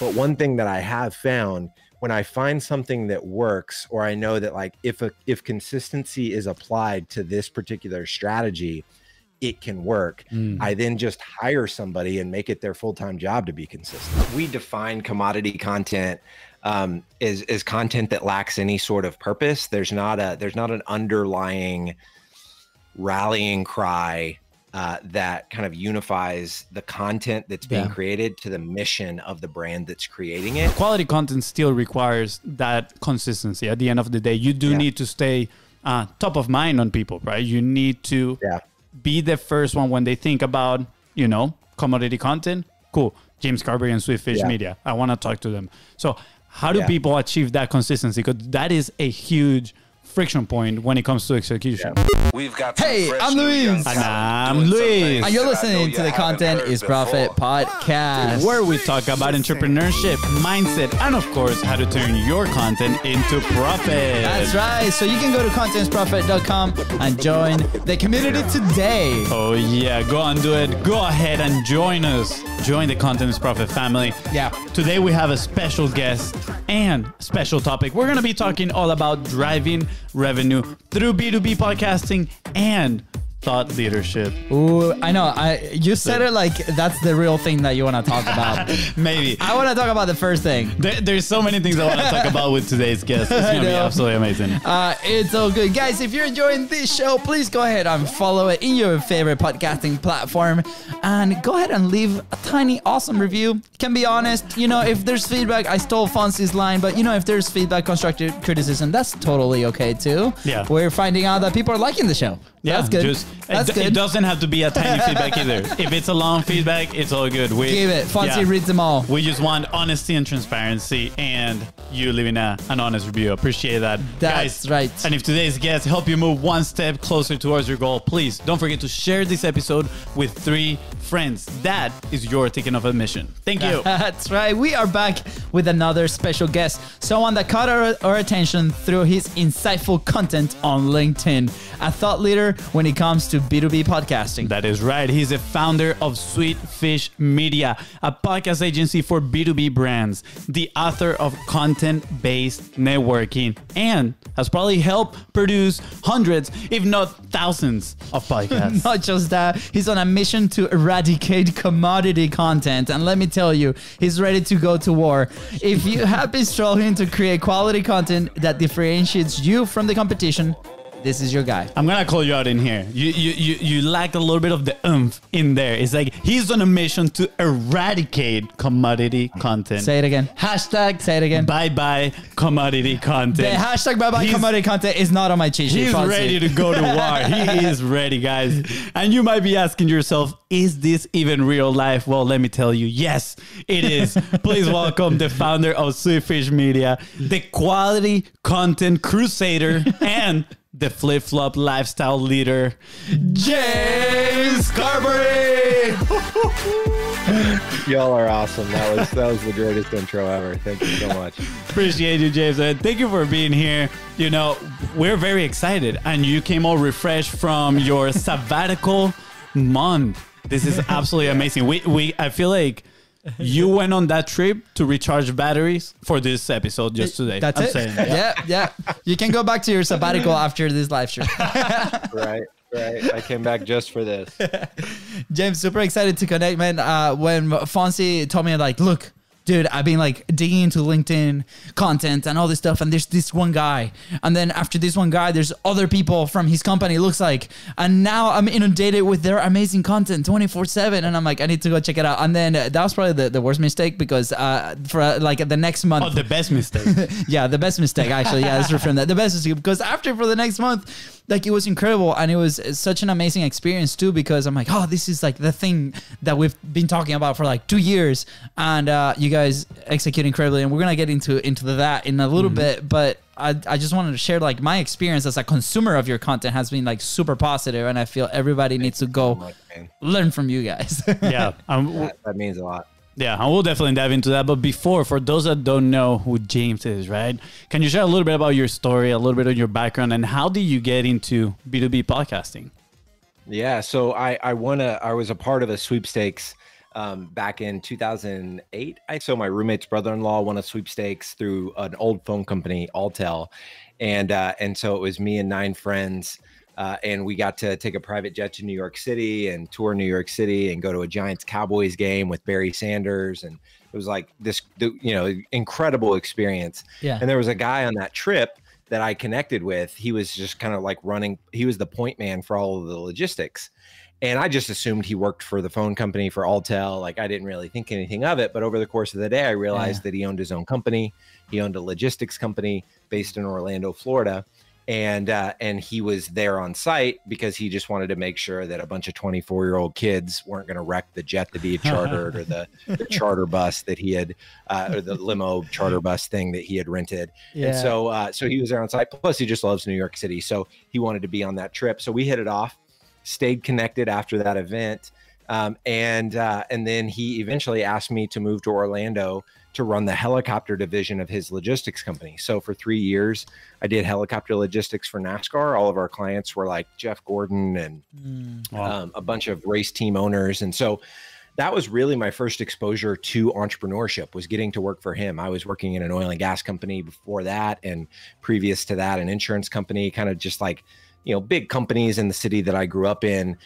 But one thing that I have found, when I find something that works, or I know that like if consistency is applied to this particular strategy, it can work. I then just hire somebody and make it their full-time job to be consistent. We define commodity content as content that lacks any sort of purpose. There's not an underlying rallying cry that kind of unifies the content that's being created to the mission of the brand that's creating it. Quality content still requires that consistency. At the end of the day, you do need to stay top of mind on people, right? You need to be the first one when they think about, you know, commodity content. Cool. James Carbary and Sweetfish Media. I want to talk to them. So how do people achieve that consistency? Because that is a huge friction point when it comes to execution. We've got I'm Luis. And I'm Luis. And you're listening to the Content is Profit podcast, where we talk about entrepreneurship, mindset, and of course, how to turn your content into profit. That's right. So you can go to contentsprofit.com and join the community today. Oh yeah, go and do it. Go ahead and join us. Join the Content is Profit family. Yeah. Today we have a special guest and special topic. We're going to be talking all about driving revenue through B2B podcasting and thought leadership. Ooh, I know. You said it like that's the real thing that you want to talk about. Maybe. I want to talk about the first thing. There's so many things I want to talk about with today's guest. It's going to be absolutely amazing. It's all good. Guys, if you're enjoying this show, please go ahead and follow it in your favorite podcasting platform. And go ahead and leave a tiny, awesome review. Can be honest. You know, if there's feedback, I stole FONZI's line. But, you know, if there's feedback, constructive criticism, that's totally okay, too. Yeah. We're finding out that people are liking the show. Yeah, that's good. That's good. It doesn't have to be a tiny feedback either. If it's a long feedback, it's all good. Give it. FONZI reads them all. We just want honesty and transparency, and you leaving an honest review. Appreciate that. That's guys, right. And if today's guest help you move one step closer towards your goal, please don't forget to share this episode with 3 friends. That is your ticket of admission. Thank you. That's right. We are back with another special guest, someone that caught our attention through his insightful content on LinkedIn, a thought leader when it comes to B2B podcasting. That is right. He's a founder of Sweetfish Media, a podcast agency for B2B brands, the author of Content-Based Networking, and has probably helped produce hundreds, if not thousands, of podcasts. Not just that, he's on a mission to eradicate commodity content. And let me tell you, he's ready to go to war. If you have been struggling to create quality content that differentiates you from the competition, this is your guy. I'm gonna call you out in here. You lack a little bit of the oomph in there. It's like he's on a mission to eradicate commodity content. Say it again. Hashtag say it again. Bye-bye commodity content. The hashtag bye-bye commodity content is not on my cheat sheet. He's ready to go to war. He is ready, guys. And you might be asking yourself, is this even real life? Well, let me tell you, yes, it is. Please welcome the founder of Sweetfish Media, the quality content crusader, and the flip-flop lifestyle leader, James Carbary. Y'all are awesome. That was the greatest intro ever. Thank you so much. Appreciate you, James. And thank you for being here. You know, we're very excited, and you came all refreshed from your sabbatical month. This is absolutely amazing. I feel like you went on that trip to recharge batteries for this episode just today. That's it. Saying, yeah. You can go back to your sabbatical after this live stream. Right. I came back just for this. James, super excited to connect, man. When FONZI told me, like, look, dude, I've been like digging into LinkedIn content and all this stuff, and there's this one guy, and then after this one guy, there's other people from his company, it looks like, and now I'm inundated with their amazing content 24/7, and I'm like, I need to go check it out. And then that was probably the worst mistake, because for like the next month, the best mistake. Yeah, the best mistake, actually. Yeah, let's reframe that. The best mistake, because for the next month, like, it was incredible, and it was such an amazing experience too, because I'm like, oh, this is like the thing that we've been talking about for like 2 years, and you guys execute incredibly, and we're gonna get into that in a little bit. But I just wanted to share, like, my experience as a consumer of your content has been like super positive, and I feel everybody needs to go learn from you guys. Yeah, that means a lot. Yeah, and we'll definitely dive into that. But before, for those that don't know who James is, right? Can you share a little bit about your story, a little bit of your background, and how did you get into B2B podcasting? Yeah, so I was a part of a sweepstakes back in 2008. So my roommate's brother-in-law won a sweepstakes through an old phone company, Alltel. And so it was me and 9 friends. And we got to take a private jet to New York City and tour New York City and go to a Giants Cowboys game with Barry Sanders. And it was like this, incredible experience. Yeah. And there was a guy on that trip that I connected with. He was just kind of like he was the point man for all of the logistics. And I just assumed he worked for the phone company, for Alltel. Like, I didn't really think anything of it. But over the course of the day, I realized that he owned his own company. He owned a logistics company based in Orlando, Florida. And he was there on site because he just wanted to make sure that a bunch of 24-year-old kids weren't going to wreck the jet that he had chartered or the charter bus that he had, or the limo charter bus thing that he had rented. Yeah. And so he was there on site. Plus, he just loves New York City. So he wanted to be on that trip. So we hit it off, stayed connected after that event. And then he eventually asked me to move to Orlando to run the helicopter division of his logistics company. So for 3 years, I did helicopter logistics for NASCAR. All of our clients were like Jeff Gordon and a bunch of race team owners. And so that was really my first exposure to entrepreneurship, was getting to work for him. I was working in an oil and gas company before that. And previous to that, an insurance company, kind of just like, big companies in the city that I grew up in.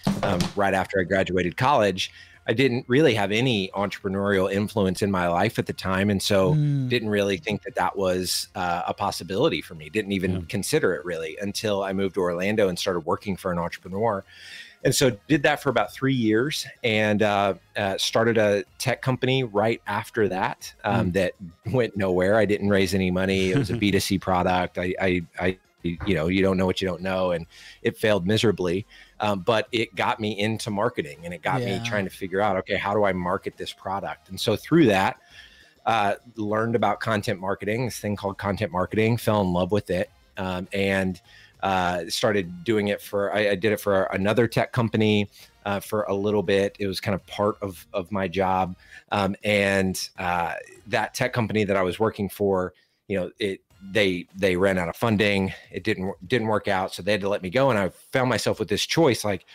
Right after I graduated college, I didn't really have any entrepreneurial influence in my life at the time. And so didn't really think that was a possibility for me. Didn't even consider it really until I moved to Orlando and started working for an entrepreneur. And so did that for about 3 years and started a tech company right after that that went nowhere. I didn't raise any money. It was a B2C product. You don't know what you don't know. And it failed miserably. But it got me into marketing, and it got me trying to figure out, okay, how do I market this product? And so through that, learned about content marketing, this thing called content marketing, fell in love with it, and started doing it I did it for another tech company for a little bit. It was kind of part of my job. And that tech company that I was working for, they ran out of funding. It didn't work out. So they had to let me go. And I found myself with this choice. Like,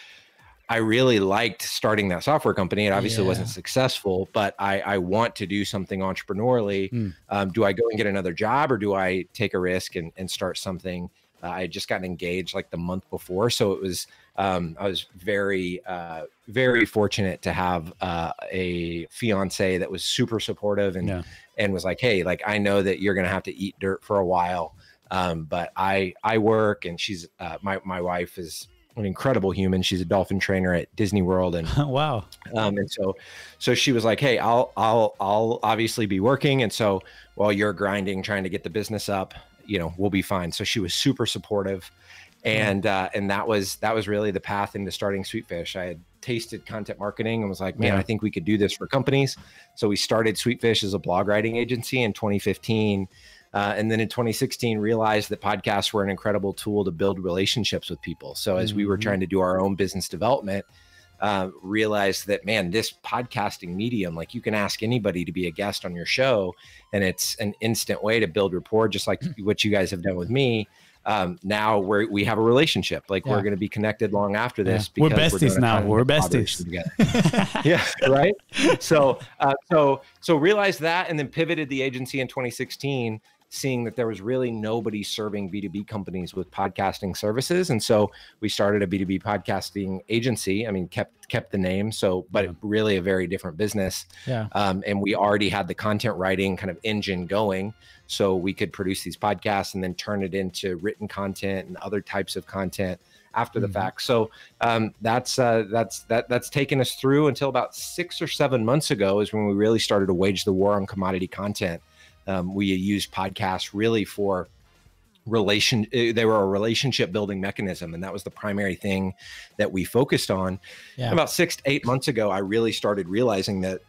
I really liked starting that software company. It obviously wasn't successful, but I want to do something entrepreneurially. Do I go and get another job, or do I take a risk and start something? I had just gotten engaged like the month before. So it was, I was very, very fortunate to have a fiance that was super supportive and was like, hey, like, I know that you're going to have to eat dirt for a while. But I work, and she's, my wife is an incredible human. She's a dolphin trainer at Disney World. And wow. And so she was like, hey, I'll obviously be working. And so while you're grinding, trying to get the business up, we'll be fine. So she was super supportive. And that was really the path into starting Sweetfish. I had tasted content marketing and was like, man, I think we could do this for companies. So we started Sweetfish as a blog writing agency in 2015. And then in 2016, realized that podcasts were an incredible tool to build relationships with people. So as we were trying to do our own business development, realized that, man, this podcasting medium, like, you can ask anybody to be a guest on your show, and it's an instant way to build rapport, just like what you guys have done with me. Now we have a relationship, like we're going to be connected long after this. We're besties now. We're besties together. Yeah. Right. So realized that, and then pivoted the agency in 2016, seeing that there was really nobody serving B2B companies with podcasting services. And so we started a B2B podcasting agency. I mean, kept the name. So, but really a very different business. Yeah. And we already had the content writing kind of engine going, so we could produce these podcasts and then turn it into written content and other types of content after the fact. So that's taken us through until about 6 or 7 months ago is when we really started to wage the war on commodity content. We used podcasts really for they were a relationship building mechanism. And that was the primary thing that we focused on. Yeah. About 6 to 8 months ago, I really started realizing that,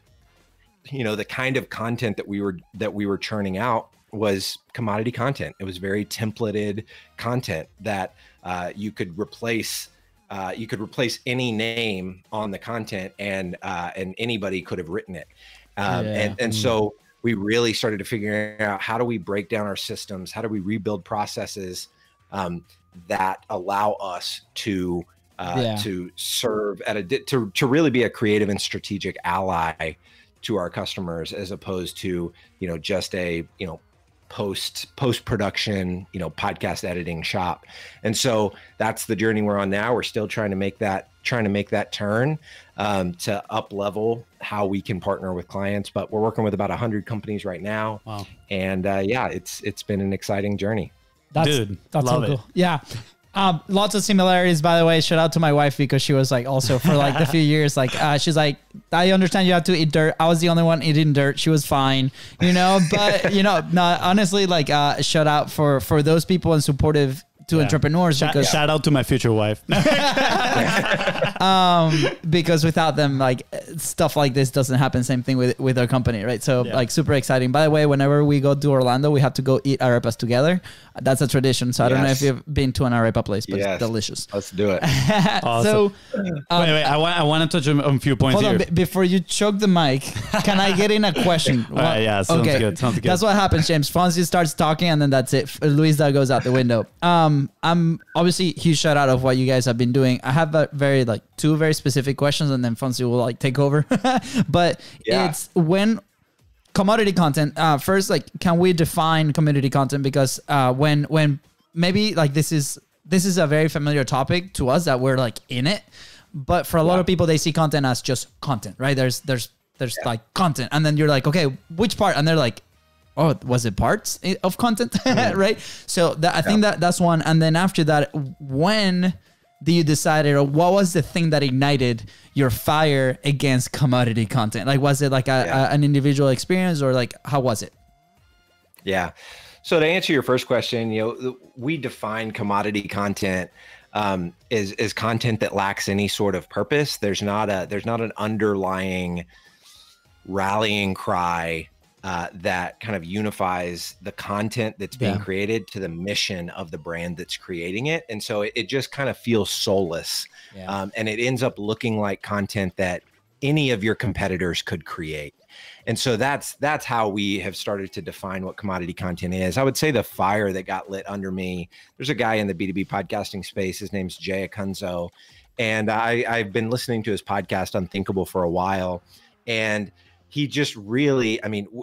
the kind of content that we were churning out was commodity content. It was very templated content that you could replace any name on the content, and anybody could have written it. So we really started to figure out, how do we break down our systems? How do we rebuild processes that allow us to to serve to really be a creative and strategic ally to our customers, as opposed to, just a, post-production, podcast editing shop. And so that's the journey we're on now. We're still trying to make that turn to up level how we can partner with clients, but we're working with about 100 companies right now. Wow. And it's been an exciting journey. That's so cool. Yeah. Lots of similarities, by the way. Shout out to my wife, because she was like also for like the few years, like she's like, I understand you have to eat dirt. I was the only one eating dirt. She was fine, but no, honestly, like shout out for those people and supportive to entrepreneurs. Shout out to my future wife. Because without them, like stuff like this doesn't happen. Same thing with our company, right? So like super exciting. By the way, whenever we go to Orlando, we have to go eat arepas together. That's a tradition. So I don't know if you've been to an arepa place, but it's delicious. Let's do it. Awesome. So wait, I want to touch on a few points here. Before you choke the mic, can I get in a question? Sounds good. That's what happens, James. Fonzie starts talking, and then that's it. LUISDA goes out the window. I'm obviously huge shout out of what you guys have been doing. I have a two very specific questions, and then Fonzie will like take over. But it's when commodity content, first, like, can we define commodity content? Because when maybe like this is a very familiar topic to us that we're like in it, but for a lot of people, they see content as just content, right? There's like content, and then you're like, okay, which part? And they're like, oh, was it parts of content? Right? So I think that's one. And then after that, when do you decide, or what was the thing that ignited your fire against commodity content? Like, was it like an individual experience, or like, how was it? Yeah. So to answer your first question, we define commodity content as content that lacks any sort of purpose. There's not an underlying rallying cry that kind of unifies the content that's being created to the mission of the brand that's creating it. And so it just kind of feels soulless. And it ends up looking like content that any of your competitors could create. And so that's how we have started to define what commodity content is. I would say the fire that got lit under me, there's a guy in the B2B podcasting space. His name's Jay Acunzo. And I've been listening to his podcast Unthinkable for a while. And he just really,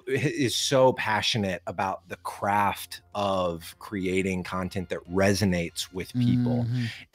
is so passionate about the craft of creating content that resonates with people.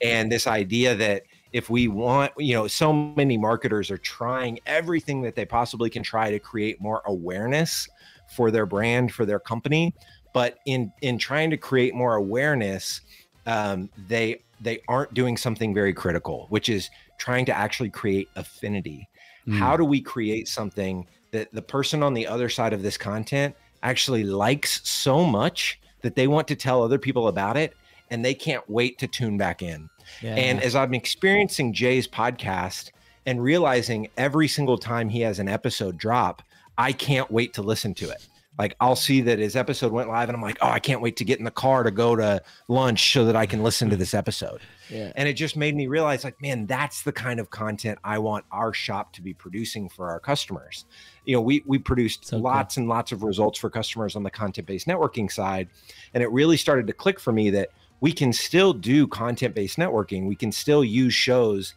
And this idea that if we want, so many marketers are trying everything that they possibly can try to create more awareness for their brand, for their company. But in trying to create more awareness, they aren't doing something very critical, which is trying to actually create affinity. How do we create something that the person on the other side of this content actually likes so much that they want to tell other people about it, and they can't wait to tune back in? And as I'm experiencing Jay's podcast and realizing every single time he has an episode drop, I can't wait to listen to it. Like, I'll see that his episode went live and I'm like, oh, I can't wait to get in the car to go to lunch so that I can listen to this episode. And it just made me realize, like, man, that's the kind of content I want our shop to be producing for our customers. We produced lots and lots of results for customers on the content-based networking side. And it really started to click for me that we can still do content-based networking. We can still use shows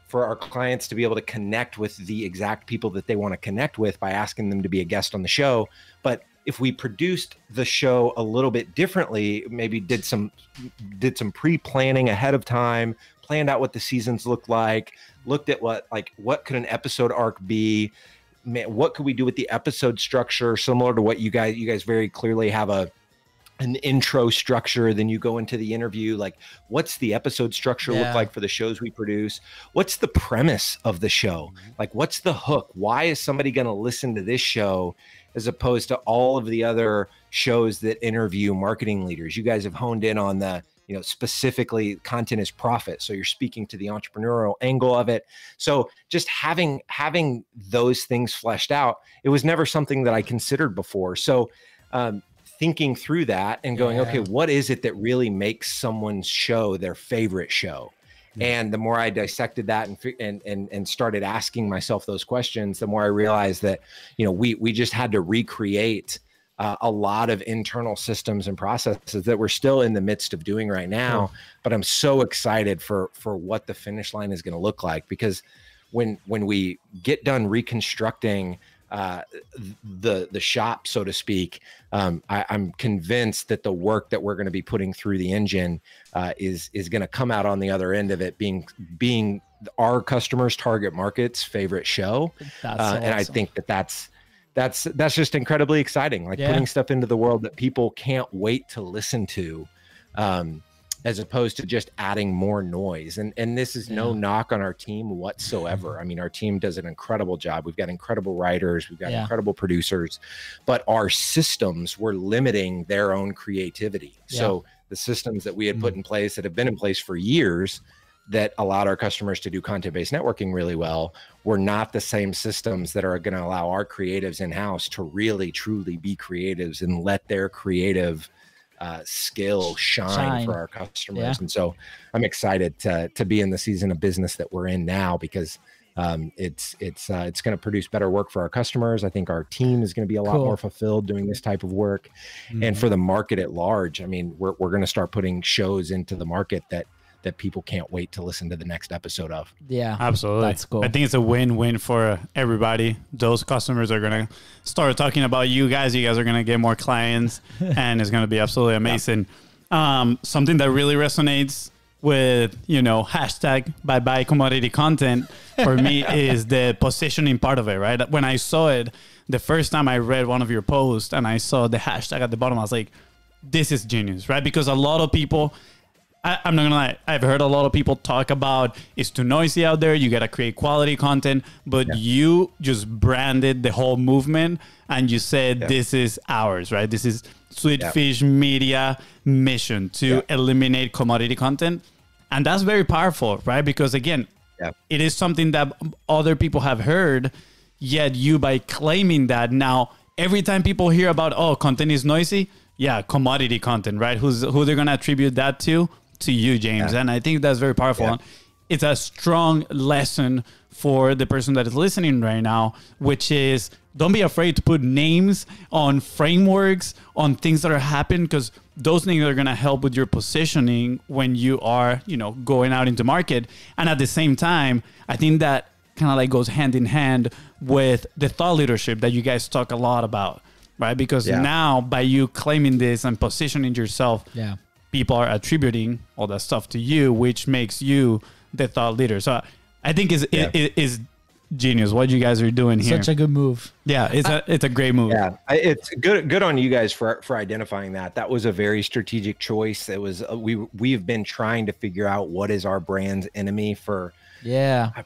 for our clients to be able to connect with the exact people that they want to connect with by asking them to be a guest on the show. But if we produced the show a little bit differently, maybe did some pre-planning ahead of time, planned out what the seasons looked like, looked at what could an episode arc be, what could we do with the episode structure, similar to what you guys very clearly have an intro structure, then you go into the interview. Like, what's the episode structure look like for the shows we produce? What's the premise of the show? Like, what's the hook? Why is somebody going to listen to this show as opposed to all of the other shows that interview marketing leaders? You guys have honed in on the, specifically content is profit. So you're speaking to the entrepreneurial angle of it. So just having those things fleshed out, it was never something that I considered before. So, thinking through that and going, okay, what is it that really makes someone's show their favorite show? And the more I dissected that and started asking myself those questions, the more I realized that, we just had to recreate a lot of internal systems and processes that we're still in the midst of doing right now. But I'm so excited for what the finish line is going to look like, because when we get done reconstructing the shop, so to speak, I'm convinced that the work that we're going to be putting through the engine is going to come out on the other end of it being our customers' target market's favorite show. That's so awesome. And I think that's just incredibly exciting, like putting stuff into the world that people can't wait to listen to, as opposed to just adding more noise. And this is no knock on our team whatsoever. I mean, our team does an incredible job. We've got incredible writers, we've got incredible producers, but our systems were limiting their own creativity. So the systems that we had put in place, that have been in place for years, that allowed our customers to do content-based networking really well, were not the same systems that are going to allow our creatives in-house to really truly be creatives and let their creative skill shine for our customers. And so I'm excited to be in the season of business that we're in now, because it's going to produce better work for our customers. I think our team is going to be a lot more fulfilled doing this type of work. And for the market at large, I mean, we're going to start putting shows into the market that people can't wait to listen to the next episode of. Yeah, absolutely. That's cool. I think it's a win-win for everybody. Those customers are going to start talking about you guys. You guys are going to get more clients, and it's going to be absolutely amazing. Something that really resonates with, hashtag bye commodity content for me is the positioning part of it, right? When I saw it, the first time I read one of your posts and I saw the hashtag at the bottom, I was like, this is genius, right? Because a lot of people, I'm not gonna lie, I've heard a lot of people talk about it's too noisy out there, you gotta create quality content, but you just branded the whole movement and you said this is ours, right? This is Sweetfish Media mission to eliminate commodity content. And that's very powerful, right? Because again, it is something that other people have heard, yet you, by claiming that, now every time people hear about, oh, content is noisy, commodity content, right? Who they're gonna attribute that to you, James. And I think that's very powerful. It's a strong lesson for the person that is listening right now, which is, don't be afraid to put names on frameworks, on things that are happening, because those things are going to help with your positioning when you are, going out into market. And at the same time, I think that kind of like goes hand in hand with the thought leadership that you guys talk a lot about, right? Because now, by you claiming this and positioning yourself, people are attributing all that stuff to you, which makes you the thought leader. So I think it is genius what you guys are doing here. Such a good move. Yeah, it's a great move. Yeah, it's good on you guys for identifying that. That was a very strategic choice. It was we've been trying to figure out what is our brand's enemy for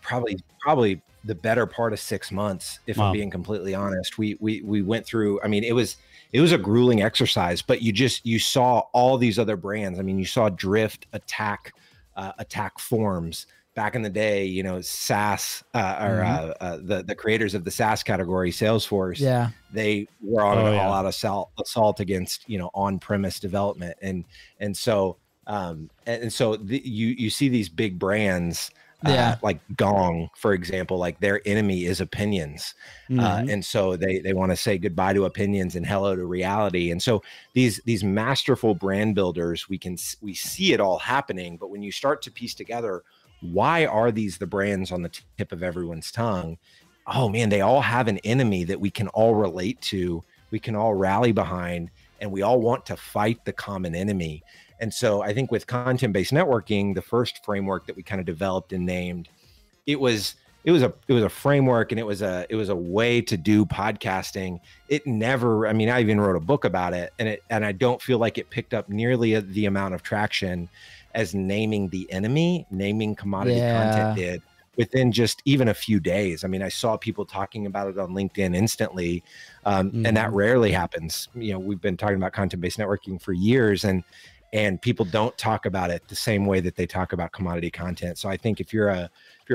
probably the better part of 6 months, if I'm being completely honest. We went through, I mean, it was a grueling exercise, but you saw all these other brands. I mean, you saw Drift, Attack Forms. Back in the day, SaaS the creators of the SaaS category, Salesforce, they were on an all-out assault against on-premise development, and so you see these big brands. Like Gong, for example, like their enemy is opinions. And so they want to say goodbye to opinions and hello to reality. And so these masterful brand builders, we see it all happening, but when you start to piece together, why are these the brands on the tip of everyone's tongue? Oh man, they all have an enemy that we can all relate to, we can all rally behind, and we all want to fight the common enemy. And so I think with content-based networking, the first framework that we kind of developed and named, it was a framework, and it was a way to do podcasting. It never, I mean, I even wrote a book about it, and I don't feel like it picked up nearly the amount of traction as naming the enemy, naming commodity content did within just even a few days. I mean, I saw people talking about it on LinkedIn instantly, and that rarely happens. We've been talking about content-based networking for years, and people don't talk about it the same way that they talk about commodity content. So I think if you're a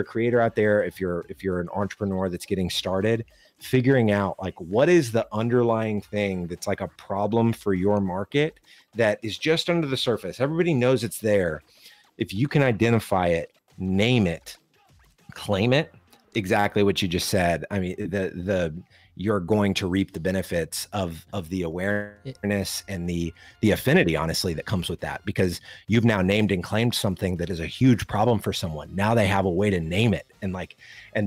creator out there, if you're an entrepreneur that's getting started, figuring out like what is the underlying thing that's like a problem for your market that is just under the surface. Everybody knows it's there. If you can identify it, name it, claim it, exactly what you just said. I mean, you're going to reap the benefits of the awareness and the affinity, honestly, that comes with that, because you've now named and claimed something that is a huge problem for someone. Now they have a way to name it, and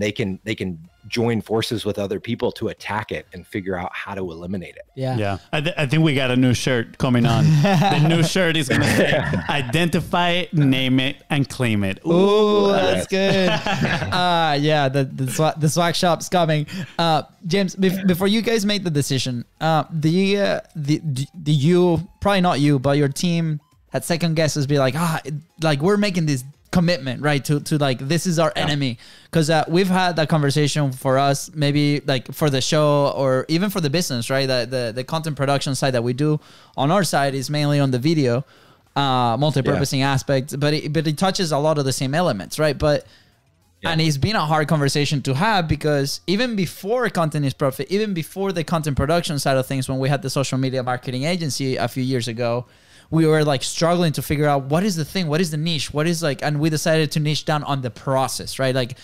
they can join forces with other people to attack it and figure out how to eliminate it. Yeah. I think we got a new shirt coming on. The new shirt is going to say, identify it, name it, and claim it. Ooh, that's good. Yeah, the swag shop's coming. James, before you guys made the decision, the you, probably not you, but your team had second guesses, be like, like we're making this commitment, right, to like, this is our enemy, because we've had that conversation for us, maybe like for the show or even for the business, right? The content production side that we do on our side is mainly on the video multi-purposing aspects, but it touches a lot of the same elements, right? But and it's been a hard conversation to have, because even before Content is Profit, even before the content production side of things, when we had the social media marketing agency a few years ago, we were like struggling to figure out what is the thing, what is the niche, what is like, and we decided to niche down on the process, right? Like,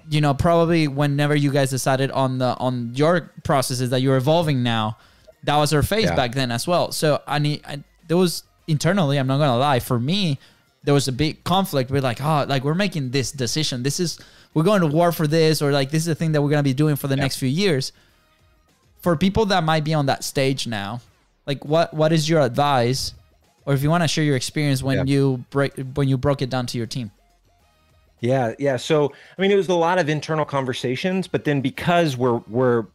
you know, probably whenever you guys decided on your processes that you're evolving now, that was our phase back then as well. So there was internally, I'm not gonna lie, for me, there was a big conflict. We're like, like we're making this decision. We're going to war for this, or like this is the thing that we're gonna be doing for the next few years. For people that might be on that stage now, like what is your advice, or if you want to share your experience when you broke it down to your team? Yeah. So, I mean, it was a lot of internal conversations, but then because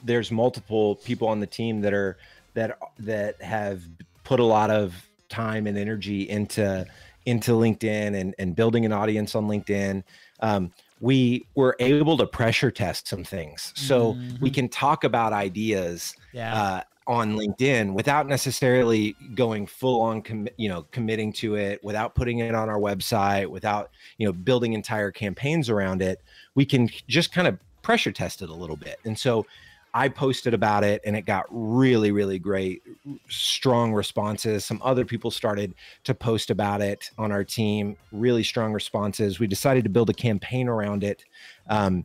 there's multiple people on the team that have put a lot of time and energy into LinkedIn and building an audience on LinkedIn, we were able to pressure test some things. So we can talk about ideas on LinkedIn without necessarily going full on, committing to it, without putting it on our website, without, building entire campaigns around it. We can just kind of pressure test it a little bit. And so I posted about it, and it got really, really great, strong responses. Some other people started to post about it on our team, really strong responses. We decided to build a campaign around it. And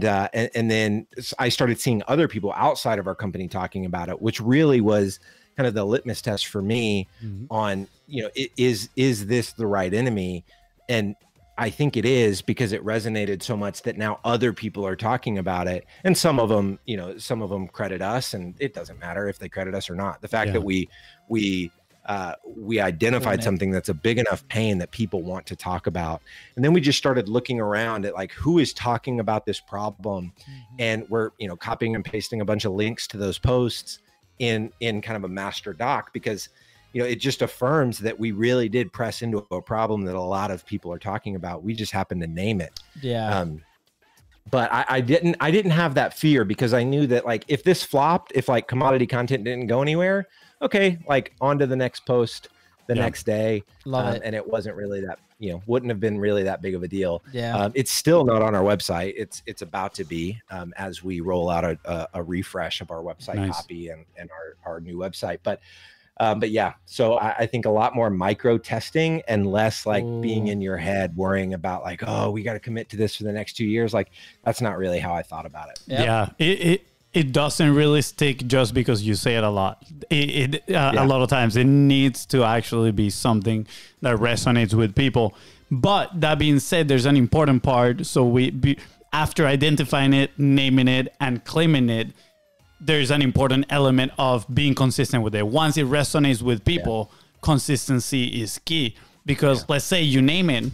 then I started seeing other people outside of our company talking about it, which really was kind of the litmus test for me on, is this the right enemy? And I think it is, because it resonated so much that now other people are talking about it. And some of them, credit us, and it doesn't matter if they credit us or not. The fact that we identified something that's a big enough pain that people want to talk about. And then we just started looking around at like, who is talking about this problem? And we're, copying and pasting a bunch of links to those posts in kind of a master doc, because it just affirms that we really did press into a problem that a lot of people are talking about. We just happened to name it. But I didn't have that fear, because I knew that like, if this flopped, if like commodity content didn't go anywhere, okay, like on to the next post the next day. Love it. And it wasn't really that, wouldn't have been really that big of a deal. It's still not on our website. It's about to be, as we roll out a refresh of our website copy and our new website. But yeah, so I think a lot more micro testing and less like being in your head worrying about like, oh, we got to commit to this for the next 2 years. Like, that's not really how I thought about it. Yeah, it doesn't really stick just because you say it a lot. A lot of times it needs to actually be something that resonates with people. But that being said, there's an important part. So after identifying it, naming it, and claiming it, there's an important element of being consistent with it. Once it resonates with people, consistency is key. Because let's say you name it,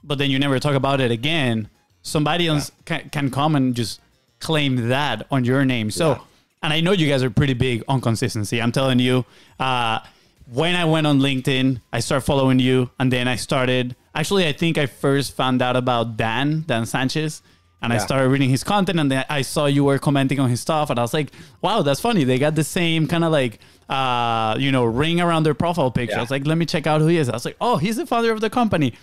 but then you never talk about it again, somebody else can come and just claim that on your name. So, and I know you guys are pretty big on consistency. I'm telling you, when I went on LinkedIn, I started following you, and then I think I first found out about Dan Sanchez. And I started reading his content, and then I saw you were commenting on his stuff, and I was like, wow, that's funny. They got the same kind of like, ring around their profile picture. I was like, let me check out who he is. I was like, oh, he's the founder of the company.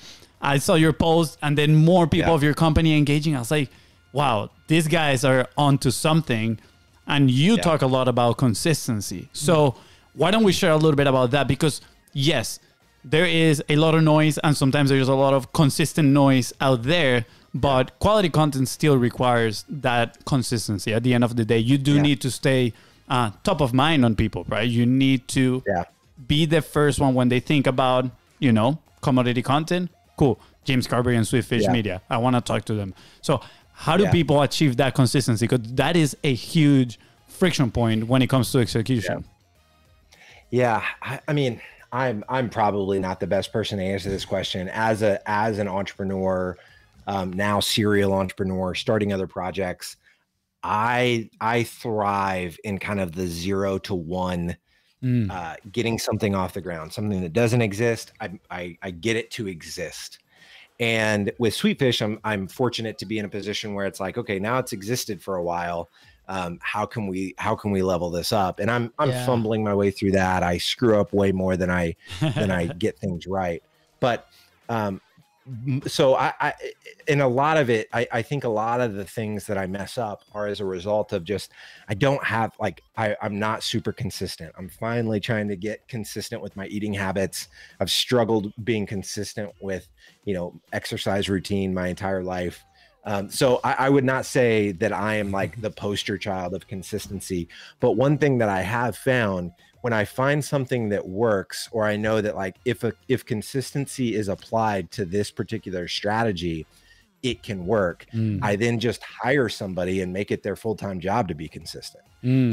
I saw your post, and then more people of your company engaging. I was like, wow, these guys are onto something. And you talk a lot about consistency. So why don't we share a little bit about that? Because yes, there is a lot of noise, and sometimes there's a lot of consistent noise out there. but quality content still requires that consistency. At the end of the day, you do need to stay top of mind on people, right? You need to be the first one when they think about, you know, commodity content. Cool. James Carbary and Sweetfish Media. I want to talk to them. So how do people achieve that consistency? Because that is a huge friction point when it comes to execution. I mean, I'm probably not the best person to answer this question as an entrepreneur, now serial entrepreneur, starting other projects. I thrive in kind of the 0 to 1, getting something off the ground, something that doesn't exist. I get it to exist. And with Sweetfish, I'm fortunate to be in a position where it's like, okay, now it's existed for a while. How can we level this up? And I'm fumbling my way through that. I screw up way more than I get things right. But so I in a lot of it, I think a lot of the things that I mess up are as a result of just, I don't have, like, I'm not super consistent. I'm finally trying to get consistent with my eating habits. I've struggled being consistent with, you know, exercise routine my entire life. So I would not say that I am like the poster child of consistency, but one thing that I have found, when I find something that works, or I know that, like, if consistency is applied to this particular strategy, it can work. I then just hire somebody and make it their full-time job to be consistent.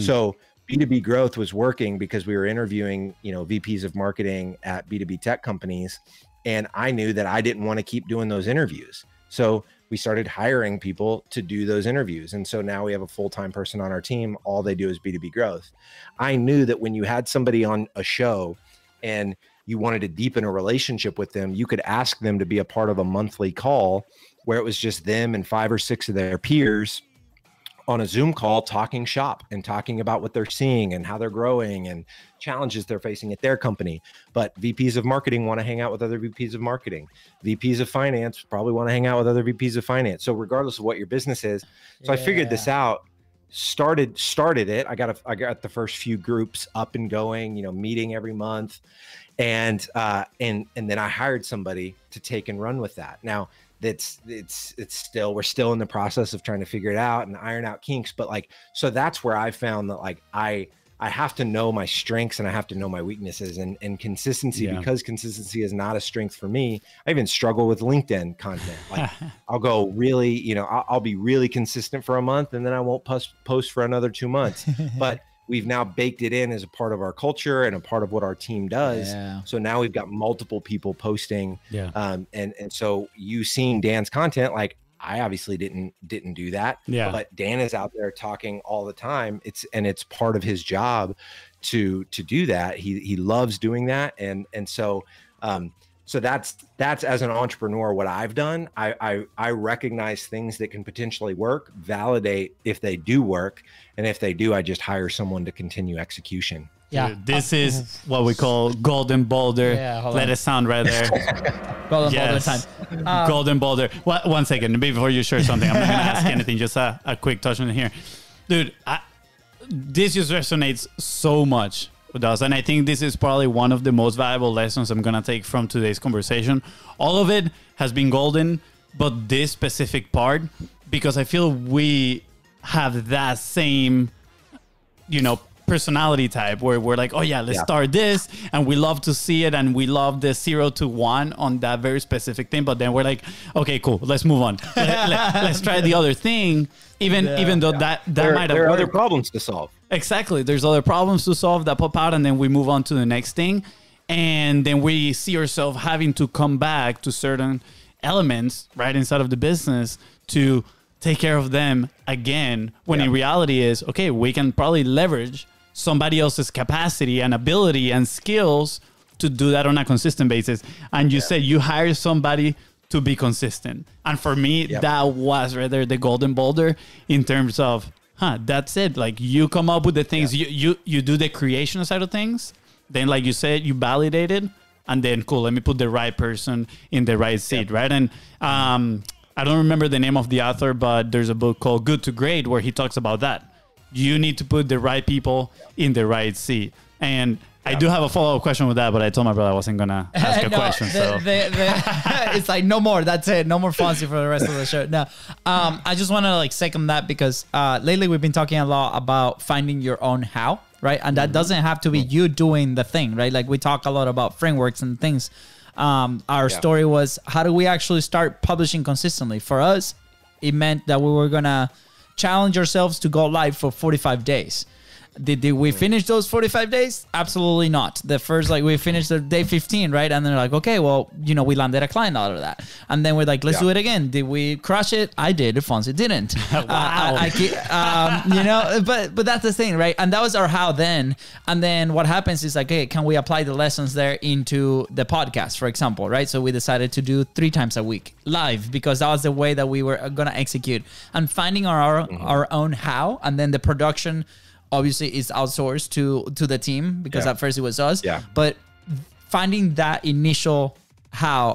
So B2B growth was working because we were interviewing, you know, VPs of marketing at B2B tech companies. And I knew that I didn't want to keep doing those interviews. So we started hiring people to do those interviews. And so now we have a full-time person on our team. All they do is B2B growth. I knew that when you had somebody on a show and you wanted to deepen a relationship with them, you could ask them to be a part of a monthly call where it was just them and 5 or 6 of their peers on a Zoom call, talking shop and talking about what they're seeing and how they're growing and challenges they're facing at their company. But VPs of marketing want to hang out with other VPs of marketing. VPs of finance probably want to hang out with other VPs of finance. So regardless of what your business is. So I figured this out, started it. I got the first few groups up and going, you know, meeting every month. And then I hired somebody to take and run with that. Now, we're still in the process of trying to figure it out and iron out kinks, but like, so that's where I found that, like, I have to know my strengths and I have to know my weaknesses, and consistency, because consistency is not a strength for me. I even struggle with LinkedIn content. Like, I'll go really, you know, I'll be really consistent for a month and then I won't post for another 2 months, but we've now baked it in as a part of our culture and a part of what our team does. So now we've got multiple people posting. And so you seeing Dan's content, like, I obviously didn't do that. But Dan is out there talking all the time. It's part of his job to do that. He loves doing that. And so so that's as an entrepreneur, what I've done. I recognize things that can potentially work, validate if they do work, and if they do, I just hire someone to continue execution. Dude, this is what we call golden boulder. Let it sound right there. Golden boulder time. Golden boulder. One second before you share something. I'm not gonna ask anything. Just a quick touch on here, dude. This just resonates so much with us, and I think this is probably one of the most valuable lessons I'm gonna take from today's conversation. All of it has been golden, but this specific part, because I feel we have that same, you know, personality type where we're like, oh yeah, let's start this, and we love to see it, and we love the 0 to 1 on that very specific thing, but then we're like, okay, cool, let's move on. Let's try the other thing, even though that might have there are worked. other problems to solve. Exactly, there's other problems to solve that pop out, and then we move on to the next thing, and then we see ourselves having to come back to certain elements right inside of the business to take care of them again, when in reality is, okay, we can probably leverage somebody else's capacity and ability and skills to do that on a consistent basis. And you said you hire somebody to be consistent. And for me, that was rather the golden boulder in terms of, that's it. Like, you come up with the things, you do the creation side of things. Then, like you said, you validate it, and then cool, let me put the right person in the right seat, right? And I don't remember the name of the author, but there's a book called Good to Great where he talks about that. You need to put the right people in the right seat. And I do have a follow-up question with that, but I told my brother I wasn't gonna ask a question. It's like no more. That's it. No more FONZI for the rest of the show. No, I just want to like second that because lately we've been talking a lot about finding your own how, right? And that doesn't have to be you doing the thing, right? Like we talk a lot about frameworks and things. Our story was, how do we actually start publishing consistently? For us, it meant that we were gonna challenge ourselves to go live for 45 days. Did we finish those 45 days? Absolutely not. The first, like we finished the day 15, right? And then they're like, okay, well, you know, we landed a client out of that. And then we're like, let's do it again. Did we crush it? I did. FONZI didn't. Wow. You know, but that's the thing, right? And that was our how then. And then what happens is like, hey, can we apply the lessons there into the podcast, for example, right? So we decided to do 3 times a week live because that was the way that we were going to execute. And finding our own how, and then the production obviously is outsourced to the team because at first it was us. Yeah. But finding that initial how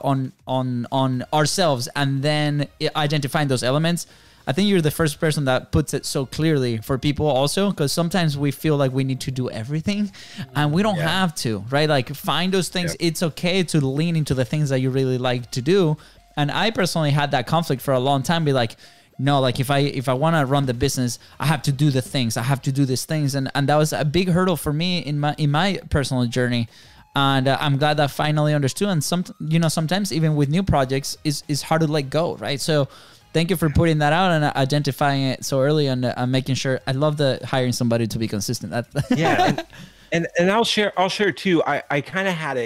on ourselves and then identifying those elements, I think you're the first person that puts it so clearly for people also, because sometimes we feel like we need to do everything and we don't have to, right? Like find those things. It's okay to lean into the things that you really like to do. And I personally had that conflict for a long time, be like, no, like if I want to run the business, I have to do the things. I have to do these things, and that was a big hurdle for me in my personal journey. And I'm glad that I finally understood. And sometimes even with new projects, is hard to let go, right? So thank you for putting that out and identifying it so early and making sure. I love the hiring somebody to be consistent. and I'll share too. I kind of had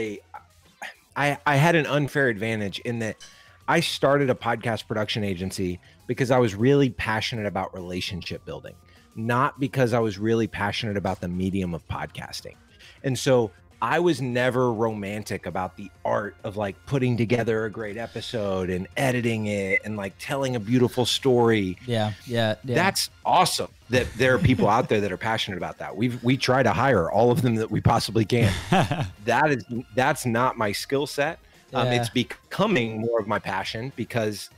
I had an unfair advantage in that I started a podcast production agency because I was really passionate about relationship building, not because I was really passionate about the medium of podcasting. And so I was never romantic about the art of like putting together a great episode and editing it and like telling a beautiful story. Yeah. That's awesome that there are people out there that are passionate about that. We try to hire all of them that we possibly can. That's not my skill set. It's becoming more of my passion because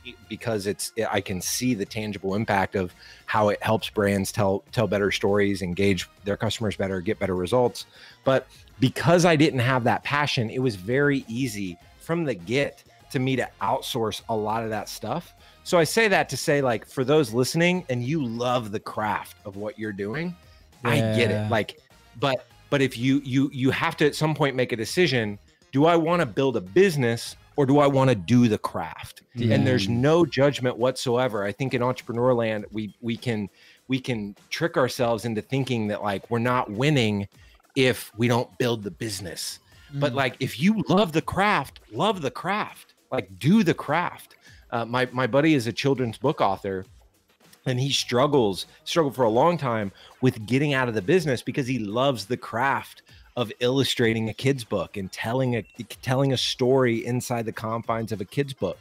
I can see the tangible impact of how it helps brands tell better stories, engage their customers better, get better results. But because I didn't have that passion, it was very easy from the get to me to outsource a lot of that stuff. So I say that to say, like, for those listening and you love the craft of what you're doing, I get it. Like, but if you have to at some point make a decision. Do I want to build a business or do I want to do the craft? And there's no judgment whatsoever. I think in entrepreneur land, we can trick ourselves into thinking that like we're not winning if we don't build the business. But like if you love the craft, like do the craft. My buddy is a children's book author. And he struggled for a long time with getting out of the business because he loves the craft of illustrating a kid's book and telling a story inside the confines of a kid's book.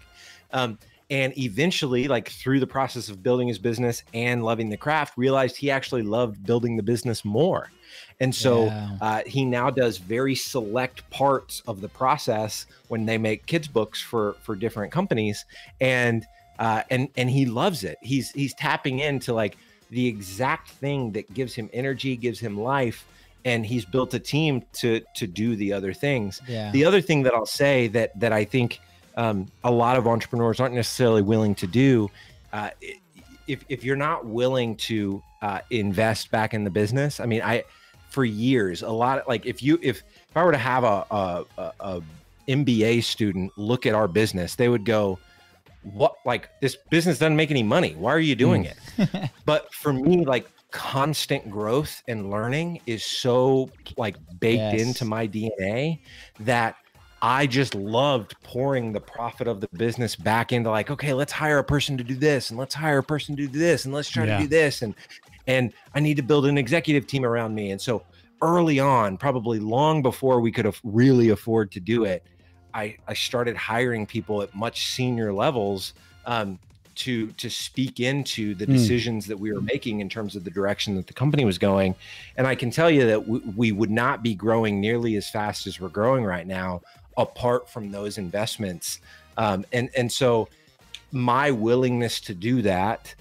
And eventually, like through the process of building his business and loving the craft, realized he actually loved building the business more. And so he now does very select parts of the process when they make kids books for different companies. And he loves it. He's tapping into like the exact thing that gives him energy, gives him life. And he's built a team to do the other things. The other thing that I'll say that I think a lot of entrepreneurs aren't necessarily willing to do, if you're not willing to invest back in the business. I mean, for years, a lot of like if I were to have a MBA student look at our business, they would go, "What? Like this business doesn't make any money. Why are you doing it?" But for me, like, constant growth and learning is so like baked into my DNA that I just loved pouring the profit of the business back into like, okay, let's hire a person to do this and let's hire a person to do this and let's try to do this. And I need to build an executive team around me. And so early on, probably long before we could really afford to do it, I started hiring people at much senior levels to speak into the decisions that we were making in terms of the direction that the company was going. And I can tell you that we would not be growing nearly as fast as we're growing right now apart from those investments. And so my willingness to do that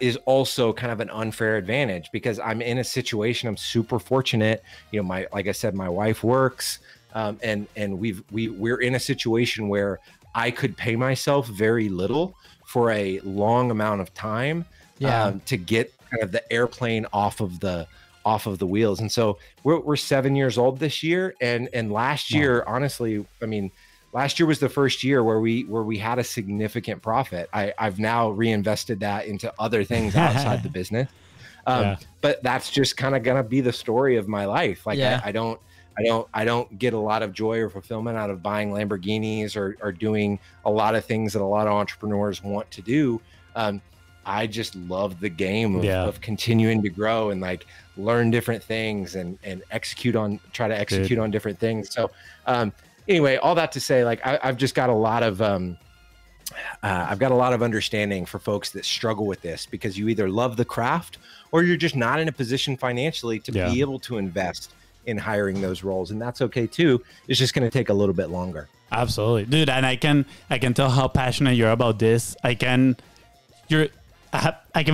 is also kind of an unfair advantage, because I'm in a situation, I'm super fortunate. You know, like I said, my wife works, and we're in a situation where I could pay myself very little for a long amount of time, to get kind of the airplane off of the wheels. And so we're 7 years old this year, and last year, honestly, I mean, last year was the first year where we had a significant profit. I've now reinvested that into other things outside the business. But that's just kind of gonna be the story of my life. Like I don't get a lot of joy or fulfillment out of buying Lamborghinis or doing a lot of things that a lot of entrepreneurs want to do. I just love the game of continuing to grow and like learn different things and try to execute on different things. So anyway, all that to say, like I've just got a lot of understanding for folks that struggle with this, because you either love the craft or you're just not in a position financially to be able to invest in hiring those roles. And that's okay too. It's just going to take a little bit longer. Absolutely, dude. And I can tell how passionate you're about this. I can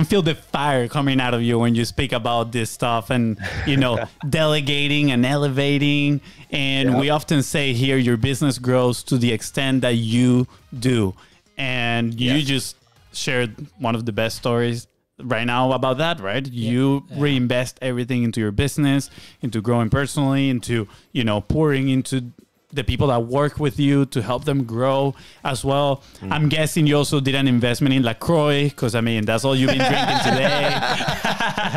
feel the fire coming out of you when you speak about this stuff, and, you know, delegating and elevating. And we often say here, your business grows to the extent that you do. And you just shared one of the best stories right now about that, right? You reinvest everything into your business, into growing personally, into, you know, pouring into the people that work with you to help them grow as well. I'm guessing you also did an investment in LaCroix, because I mean, that's all you've been drinking today.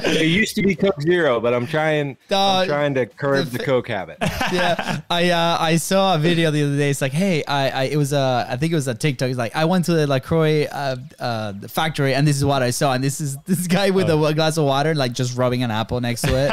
It used to be Coke Zero, but I'm trying to curb the Coke habit. I saw a video the other day. It's like, hey, I think it was a TikTok. It's like, I went to the LaCroix factory, and this is what I saw. And this is this guy with a glass of water, like just rubbing an apple next to it,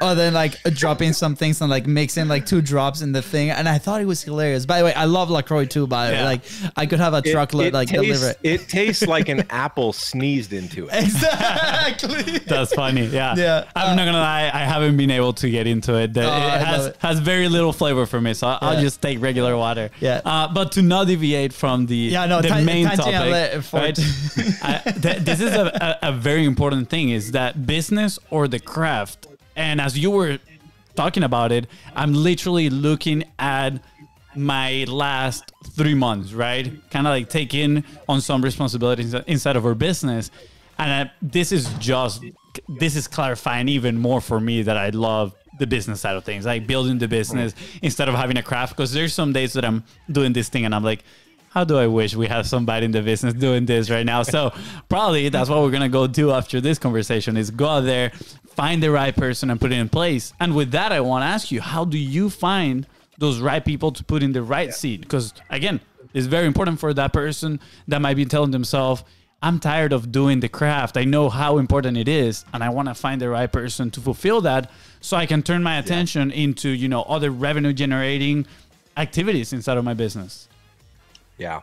or then like dropping some things and like mixing like 2 drops in the thing. And I thought it was hilarious. By the way, I love LaCroix too. Like, I could have a truckload deliver it. It tastes like an apple sneezed into it. Exactly. That's funny. Yeah. I'm not gonna lie, I haven't been able to get into it. It has very little flavor for me, so I'll just take regular water. But to not deviate from the main topic, right? This is a very important thing, is that business or the craft. And as you were talking about it, I'm literally looking at my last 3 months, right? Kind of like taking on some responsibilities inside of our business. And this is clarifying even more for me that I love the business side of things, like building the business instead of having a craft. Because there's some days that I'm doing this thing and I'm like, how do I wish we have somebody in the business doing this right now? So probably that's what we're going to go do after this conversation, is go out there, find the right person and put it in place. And with that, I want to ask you, how do you find those right people to put in the right seat? Because again, it's very important for that person that might be telling themselves, I'm tired of doing the craft. I know how important it is, and I want to find the right person to fulfill that, so I can turn my attention into, you know, other revenue generating activities inside of my business. Yeah.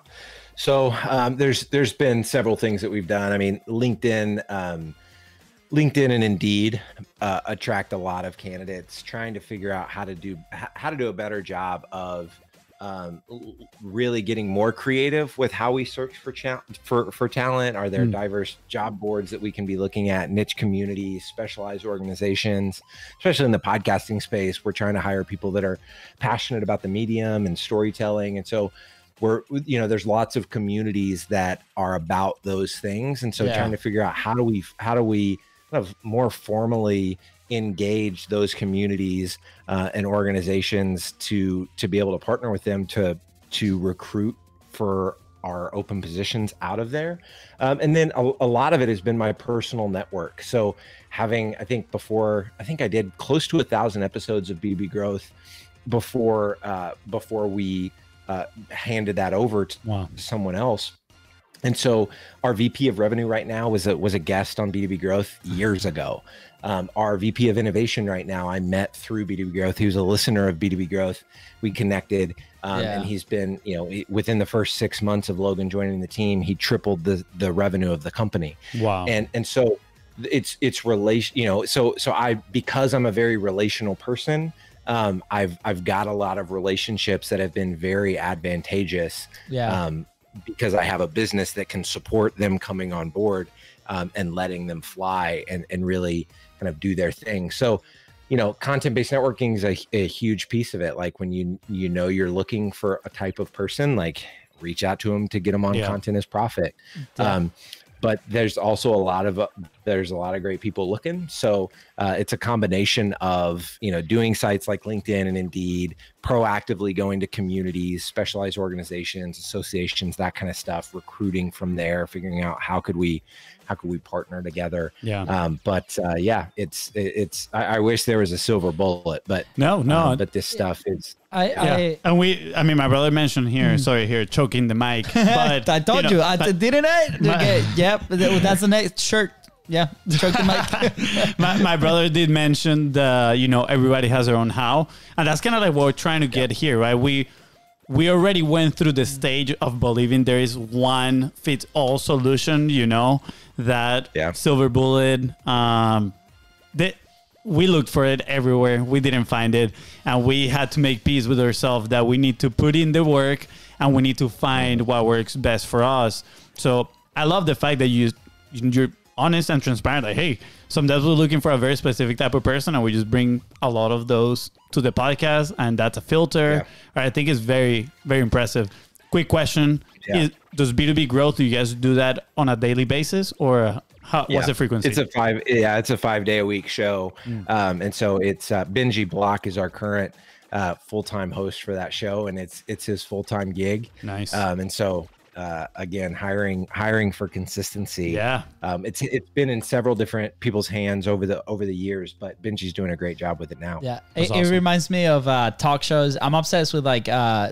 So there's been several things that we've done. I mean, LinkedIn and Indeed attract a lot of candidates, trying to figure out how to do a better job of really getting more creative with how we search for talent. Are there diverse job boards that we can be looking at, niche communities, specialized organizations? Especially in the podcasting space, we're trying to hire people that are passionate about the medium and storytelling. And so there's lots of communities that are about those things. And so trying to figure out how do we kind of more formally engage those communities and organizations to be able to partner with them to recruit for our open positions out of there. And then a lot of it has been my personal network. So I think I did close to 1,000 episodes of B2B Growth before we handed that over to someone else. And so our VP of revenue right now was a guest on B2B Growth years ago. Our VP of innovation right now, I met through B2B Growth. He was a listener of B2B Growth. We connected, and he's been, within the first 6 months of Logan joining the team, he tripled the revenue of the company. Wow. And so it's relation, so because I'm a very relational person, I've got a lot of relationships that have been very advantageous. Because I have a business that can support them coming on board. and letting them fly and really kind of do their thing. So, you know, content-based networking is a huge piece of it. Like when you know you're looking for a type of person, like reach out to them to get them on Content is Profit. But there's also a lot of great people looking. So it's a combination of, you know, doing sites like LinkedIn and Indeed, proactively going to communities, specialized organizations, associations, that kind of stuff, recruiting from there, figuring out how could we partner together. I wish there was a silver bullet, but but this stuff is. And my brother mentioned here, sorry, here choking the mic, but I told you, didn't I? Yep, that's the next shirt. Yeah, choke the mic. my brother did mention the, you know, everybody has their own how, and that's kind of like what we're trying to get here, right? We already went through the stage of believing there is one fits all solution, you know, that silver bullet. That we looked for it everywhere. We didn't find it. And we had to make peace with ourselves that we need to put in the work and we need to find what works best for us. So I love the fact that you're honest and transparent. Like, hey, sometimes we're looking for a very specific type of person and we just bring a lot of those to the podcast, and that's a filter. I think it's very, very impressive. Quick question. Does B2B growth, do you guys do that on a daily basis, or what's the frequency? It's a 5-day-a-week show. And so it's Benji Block is our current full-time host for that show, and it's his full-time gig. Nice. And so again, hiring for consistency. It's been in several different people's hands over the years, but Benji's doing a great job with it now. It reminds me of talk shows. I'm obsessed with like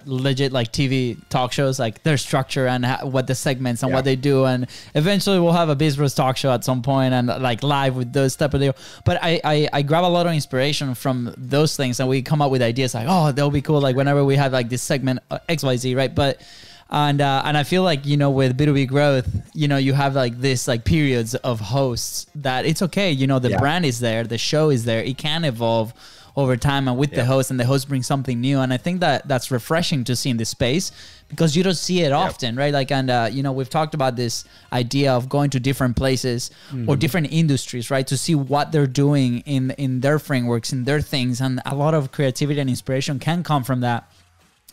legit like TV talk shows, like their structure and what the segments and what they do. And eventually we'll have a BIZBROS talk show at some point and like live with those type of deal. But I grab a lot of inspiration from those things, and we come up with ideas like, oh, that'll be cool, like whenever we have like this segment XYZ, right? But and I feel like, you know, with B2B growth, you know, you have like this like periods of hosts that it's okay. You know, the brand is there, the show is there. It can evolve over time and with the host, and the host brings something new. And I think that that's refreshing to see in this space because you don't see it often, right? Like, and, you know, we've talked about this idea of going to different places or different industries, right? To see what they're doing in their frameworks, in their things. And a lot of creativity and inspiration can come from that.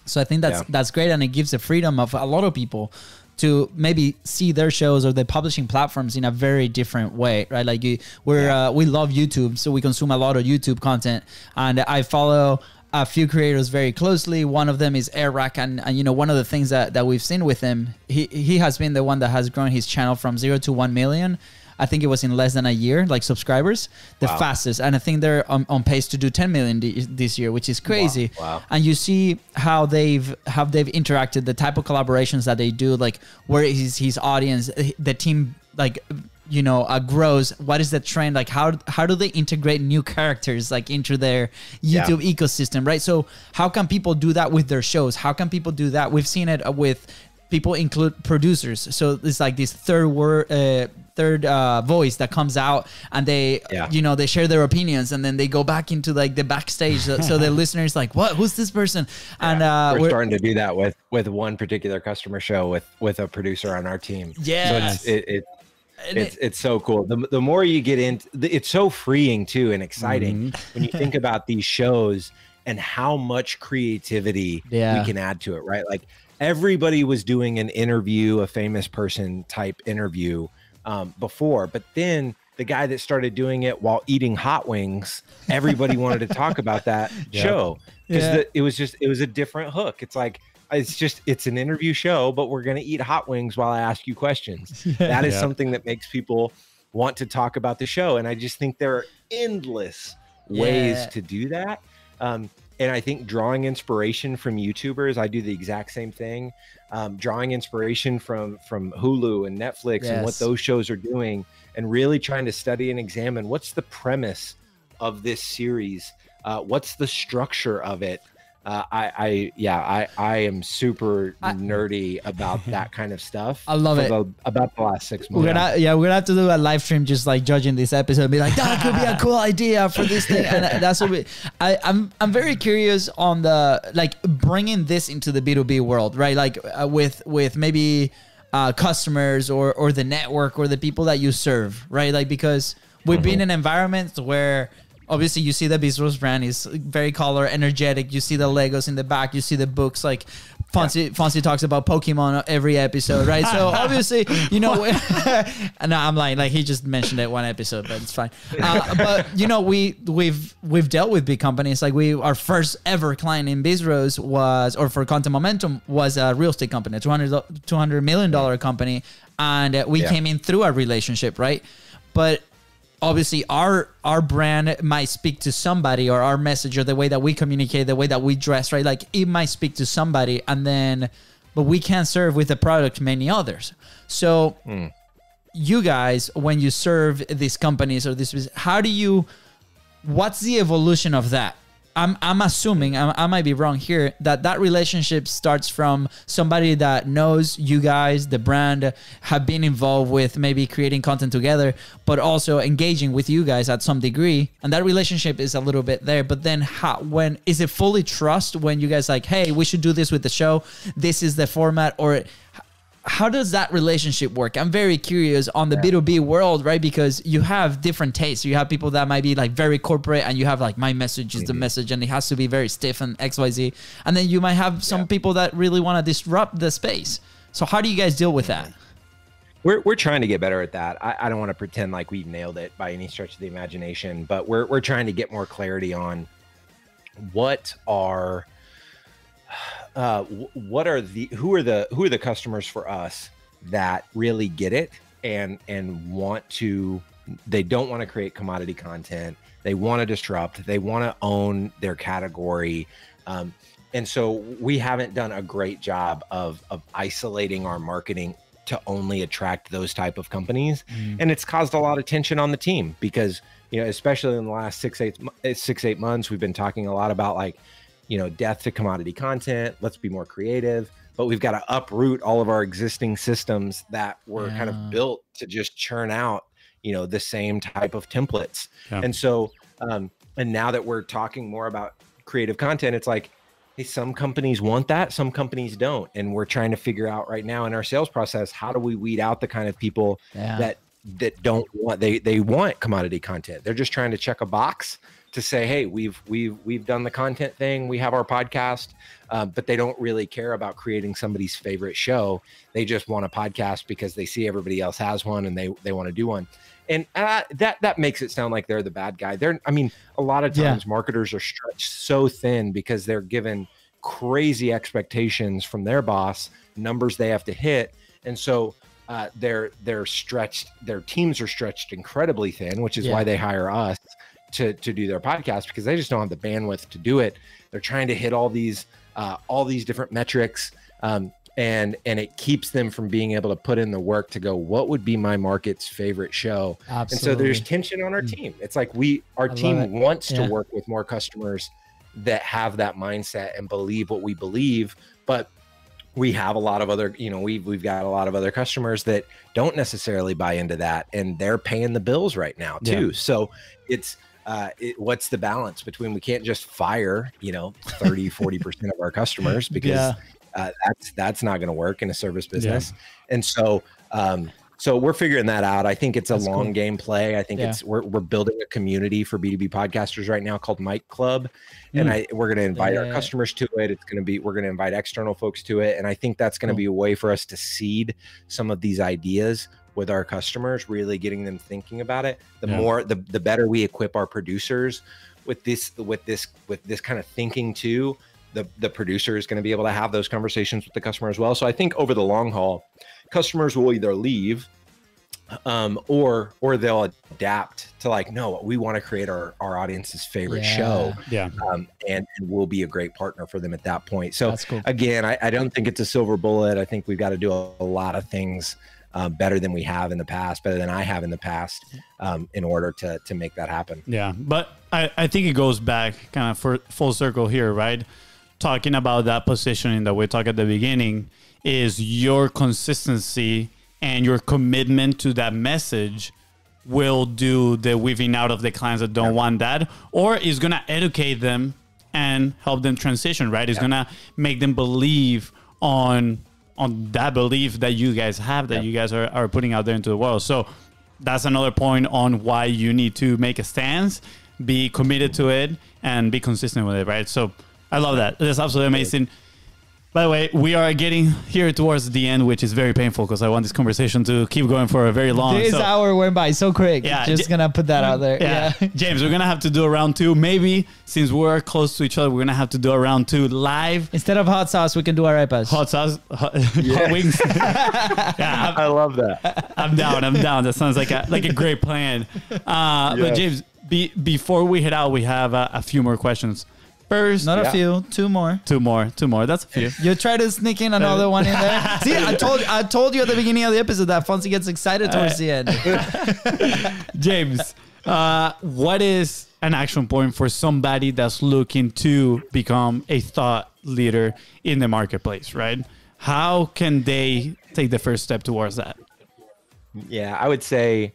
So I think that's great, and it gives the freedom of a lot of people to maybe see their shows or the publishing platforms in a very different way, right? Like we love YouTube, so we consume a lot of YouTube content, and I follow a few creators very closely. One of them is Eric, and you know, one of the things that we've seen with him, he has been the one that has grown his channel from 0 to 1 million. I think it was in less than a year, like subscribers, the fastest. And I think they're on pace to do 10 million this year, which is crazy. Wow. And you see how they've interacted, the type of collaborations that they do, like where is his audience, the team, like, you know, grows. What is the trend? Like how do they integrate new characters like into their YouTube ecosystem, right? So how can people do that with their shows? How can people do that? We've seen it with people include producers. So it's like this third voice that comes out, and they you know, they share their opinions, and then they go back into like the backstage, so the listeners like, what, who's this person? And we're starting to do that with one particular customer show with a producer on our team. So it's so cool. The more you get into it's so freeing too, and exciting when you think about these shows and how much creativity we can add to it, right? Like everybody was doing an interview, a famous person type interview before, but then the guy that started doing it while eating hot wings, everybody wanted to talk about that show because it was a different hook. It's like, it's an interview show, but we're going to eat hot wings while I ask you questions. That is something that makes people want to talk about the show. And I just think there are endless ways to do that. And I think drawing inspiration from YouTubers, I do the exact same thing. Drawing inspiration from Hulu and Netflix and what those shows are doing, and really trying to study and examine what's the premise of this series, what's the structure of it. I am super nerdy about that kind of stuff. I love it. About the last 6 months. We're gonna have to do a live stream just like judging this episode and be like, that could be a cool idea for this thing. And that's what I'm very curious on the, like, bringing this into the B2B world, right? Like with maybe customers or the network or the people that you serve, right? Like, because we've been in environments where obviously you see the BIZBROS brand is very color energetic. You see the Legos in the back. You see the books. Like Fonzie talks about Pokemon every episode, right? So obviously, you know, and I'm like he just mentioned it one episode, but it's fine. But you know, we've dealt with big companies. Like our first ever client in BIZBROS was, or for Content Momentum, was a real estate company, a $200 million company, and we came in through a relationship, right? But obviously our brand might speak to somebody, or our message, or the way that we communicate, the way that we dress, right? Like it might speak to somebody, but we can't serve with the product many others. So you guys, when you serve these companies or this, what's the evolution of that? I'm assuming, I might be wrong here, that relationship starts from somebody that knows you guys, the brand, have been involved with maybe creating content together, but also engaging with you guys at some degree. And that relationship is a little bit there. But then when is it fully trust, when you guys like, hey, we should do this with the show, this is the format, or how does that relationship work? I'm very curious on the B2B world, right? Because you have different tastes. You have people that might be like very corporate, and you have like, my message is the message and it has to be very stiff and XYZ. And then you might have some people that really want to disrupt the space. So how do you guys deal with that? We're trying to get better at that. I don't want to pretend like we've nailed it by any stretch of the imagination, but we're trying to get more clarity on what are who are the customers for us that really get it and they don't want to create commodity content. They want to disrupt. They want to own their category. And so we haven't done a great job of isolating our marketing to only attract those type of companies. And it's caused a lot of tension on the team because, you know, especially in the last 6-8 months, we've been talking a lot about like, you know, death to commodity content. Let's be more creative, but we've got to uproot all of our existing systems that were kind of built to just churn out, you know, the same type of templates. And so, and now that we're talking more about creative content, it's like, hey, some companies want that, some companies don't. And we're trying to figure out right now in our sales process, how do we weed out the kind of people that don't want, they want commodity content. They're just trying to check a box to say, hey, we've done the content thing, we have our podcast, but they don't really care about creating somebody's favorite show. They just want a podcast because they see everybody else has one and they want to do one. And that makes it sound like they're the bad guy. I mean, a lot of times marketers are stretched so thin because they're given crazy expectations from their boss, numbers they have to hit. And so they're stretched, their teams are stretched incredibly thin, which is why they hire us to do their podcast, because they just don't have the bandwidth to do it. They're trying to hit all these different metrics, and it keeps them from being able to put in the work to go, what would be my market's favorite show? Absolutely. And so there's tension on our team. It's like our team wants to work with more customers that have that mindset and believe what we believe, but we have a lot of other, you know, we've got a lot of other customers that don't necessarily buy into that, and they're paying the bills right now too. So it's what's the balance between, we can't just fire, you know, 30-40% of our customers, because that's not going to work in a service business. And so so we're figuring that out. I think it's a long game play. I think we're building a community for B2B podcasters right now called Mic Club, and we're going to invite our customers to it. We're going to invite external folks to it, and I think that's going to be a way for us to seed some of these ideas with our customers, really getting them thinking about it. The better we equip our producers with this kind of thinking too, the producer is going to be able to have those conversations with the customer as well. So I think over the long haul, customers will either leave or they'll adapt to like, no, we want to create our audience's favorite show. And we'll be a great partner for them at that point. So again, I don't think it's a silver bullet. I think we've got to do a lot of things better than we have in the past, better than I have in the past, in order to make that happen. Yeah. But I think it goes back kind of for full circle here, right? Talking about that positioning that we talked at the beginning is your consistency and your commitment to that message will do the weaving out of the clients that don't want that, or is going to educate them and help them transition, right? It's going to make them believe on on that belief that you guys have, that you guys are putting out there into the world. So that's another point on why you need to make a stance, be committed to it, and be consistent with it, right? So I love that. That's absolutely amazing. By the way, we are getting here towards the end, which is very painful because I want this conversation to keep going for a very long. This hour went by so quick. Yeah, just gonna put that out there. Yeah. James, we're gonna have to do a round 2. Maybe since we're close to each other, we're gonna have to do a round 2 live. Instead of hot sauce, we can do arepas. Hot sauce, hot wings. Yeah, I love that. I'm down. That sounds like a great plan. But James, before we head out, we have a few more questions. First, not a few, two more. That's a few. You try to sneak in another one in there. See, I told you at the beginning of the episode that Fonzie gets excited towards the end. James, what is an action point for somebody that's looking to become a thought leader in the marketplace, right? How can they take the first step towards that? Yeah, I would say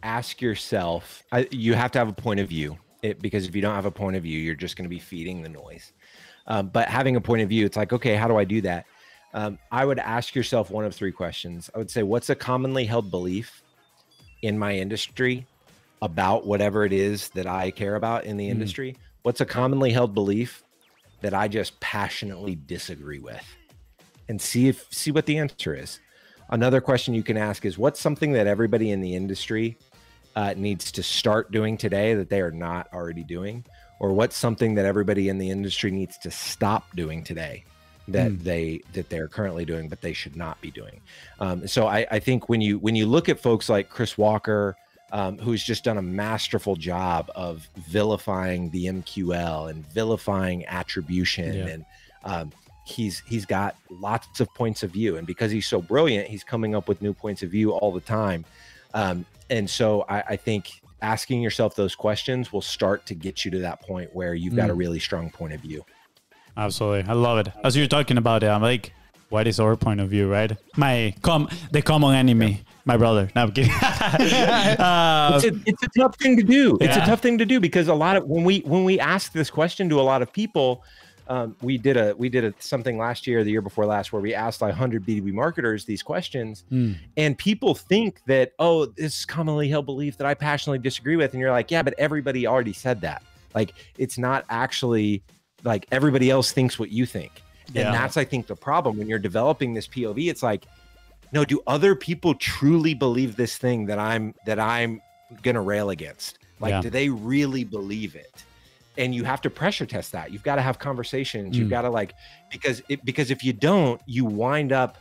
ask yourself, you have to have a point of view. Because if you don't have a point of view, you're just going to be feeding the noise. But having a point of view, it's like, okay, how do I do that? I would ask yourself one of 3 questions. I would say, what's a commonly held belief in my industry about whatever it is that I care about in the industry? What's a commonly held belief that I just passionately disagree with? And see what the answer is. Another question you can ask is, what's something that everybody in the industry needs to start doing today that they are not already doing? Or what's something that everybody in the industry needs to stop doing today that they're currently doing but they should not be doing? So I think when you look at folks like Chris Walker, who's just done a masterful job of vilifying the MQL and vilifying attribution, and he's got lots of points of view, and because he's so brilliant, he's coming up with new points of view all the time. And so I think asking yourself those questions will start to get you to that point where you've got a really strong point of view. Absolutely. I love it. As you're talking about it, I'm like, what is our point of view, right? The common enemy, my brother. No, I'm kidding. It's a tough thing to do. It's a tough thing to do because a lot of when we ask this question to a lot of people, we did something last year, the year before last, where we asked like 100 B2B marketers these questions, and people think that, oh, this is commonly held belief that I passionately disagree with, and you're like, yeah, but everybody already said that. Like, it's not actually like everybody else thinks what you think, and that's, I think, the problem when you're developing this POV. It's like, no, do other people truly believe this thing that I'm gonna rail against? Like, do they really believe it? And you have to pressure test that. You've got to have conversations. You've got to because if you don't, you wind up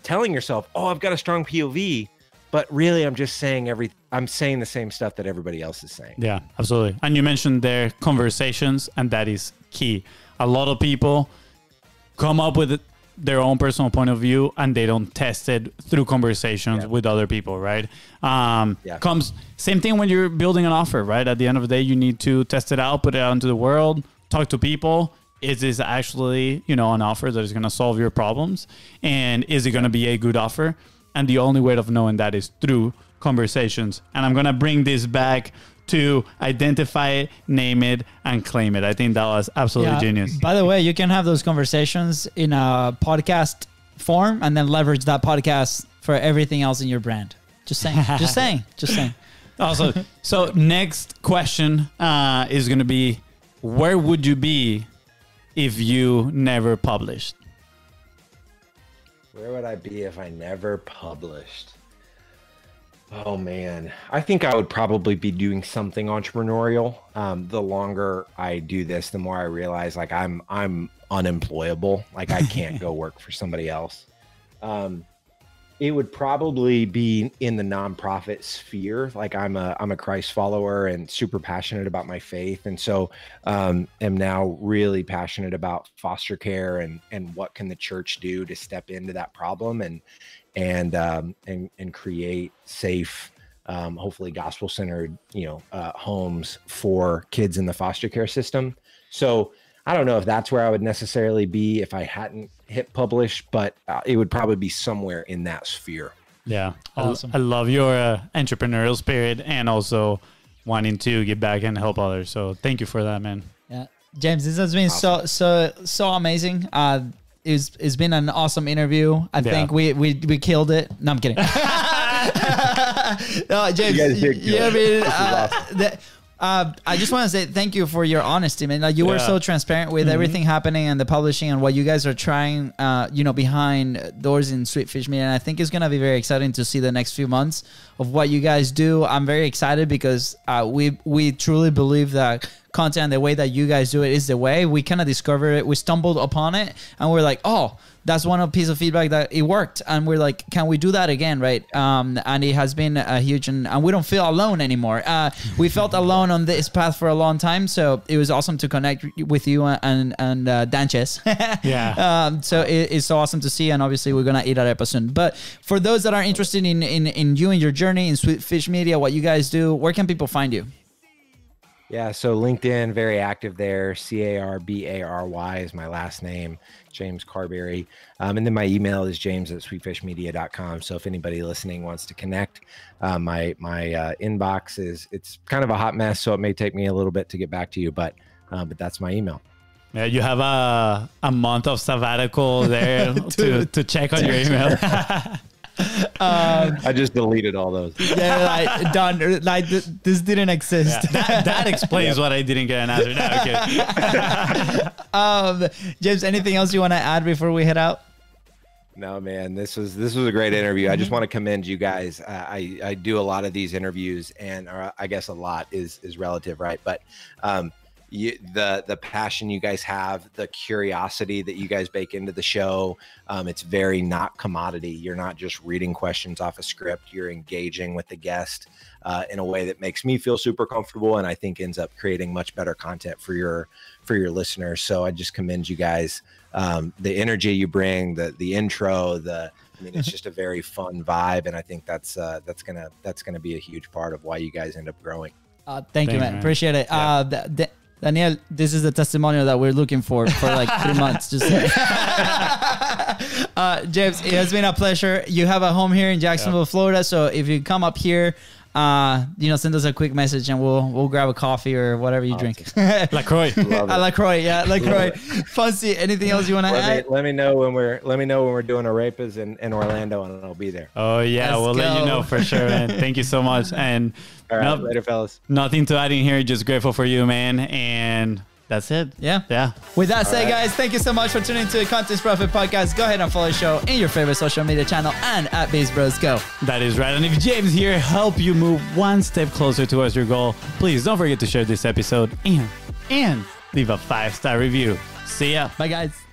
telling yourself, oh, I've got a strong POV, but really I'm just saying I'm saying the same stuff that everybody else is saying. Yeah, absolutely. And you mentioned their conversations, and that is key. A lot of people come up with their own personal point of view and they don't test it through conversations with other people, right? Same thing when you're building an offer, right? At the end of the day, you need to test it out, put it out into the world, talk to people. Is this actually, an offer that is going to solve your problems? And is it going to be a good offer? And the only way of knowing that is through conversations. And I'm going to bring this back to identify it, name it, and claim it. I think that was absolutely genius. By the way, you can have those conversations in a podcast form and then leverage that podcast for everything else in your brand. Just saying. Just saying. Also, so next question is going to be, where would you be if you never published? Where would I be if I never published? Oh man, I think I would probably be doing something entrepreneurial. The longer I do this, the more I realize like I'm unemployable. Like I can't go work for somebody else. It would probably be in the nonprofit sphere. Like I'm a Christ follower and super passionate about my faith, and so am now really passionate about foster care and what can the church do to step into that problem and create safe, hopefully gospel-centered, homes for kids in the foster care system. So I don't know if that's where I would necessarily be if I hadn't hit publish, but it would probably be somewhere in that sphere. Yeah. Awesome. I love your entrepreneurial spirit and also wanting to give back and help others. So thank you for that, man. Yeah. James, this has been awesome. so amazing. it's been an awesome interview. I think we killed it. No, I'm kidding. No, James, I just want to say thank you for your honesty, man. Like, you were so transparent with everything happening and the publishing and what you guys are trying, behind doors in Sweetfish Media. And I think it's going to be very exciting to see the next few months of what you guys do. I'm very excited because we truly believe that content, the way that you guys do it, is the way. We kind of discovered it. We stumbled upon it and we're like, oh, that's one piece of feedback that it worked. And we're like, can we do that again, right? And it has been a huge, and we don't feel alone anymore. We felt alone on this path for a long time. So it was awesome to connect with you and Danches. So it's so awesome to see. And obviously we're going to eat that episode. But for those that are interested in you and your journey in Sweetfish Media, what you guys do, where can people find you? Yeah, so LinkedIn, very active there. Carbary is my last name, James Carbary. And then my email is james@sweetfishmedia.com. So if anybody listening wants to connect, my inbox it's kind of a hot mess, so it may take me a little bit to get back to you, but that's my email. Yeah, you have a month of sabbatical there to check on your email. I just deleted all those. Yeah, like done. Like this didn't exist. Yeah, that explains what I didn't get an answer. No, okay. James, anything else you want to add before we head out? No, man, this was a great interview. I just want to commend you guys. I do a lot of these interviews, and I guess a lot is relative, right? But the passion you guys have, the curiosity that you guys bake into the show, it's very not commodity. You're not just reading questions off a script. You're engaging with the guest in a way that makes me feel super comfortable, and I think ends up creating much better content for your listeners. So I just commend you guys. The energy you bring, the intro, it's just a very fun vibe, and I think that's gonna be a huge part of why you guys end up growing. Thank you, man. Appreciate it. Yeah. Daniel, this is the testimonial that we're looking for like 3 months. Just James, it has been a pleasure. You have a home here in Jacksonville, Florida. So if you come up here, send us a quick message and we'll grab a coffee or whatever you drink. LaCroix. LaCroix, yeah, LaCroix. FONZI, anything else you want to add? Let me know when we're doing Arepas in Orlando, and I'll be there. Oh yeah, we'll let you know for sure, man. Thank you so much. And all right, later, fellas. Nothing to add in here. Just grateful for you, man. And that's it. Yeah. With that said, guys, thank you so much for tuning into the Contents Profit Podcast. Go ahead and follow the show in your favorite social media channel and at BIZBROS Go. That is right. And if James here helped you move one step closer towards your goal, please don't forget to share this episode and leave a 5-star review. See ya. Bye, guys.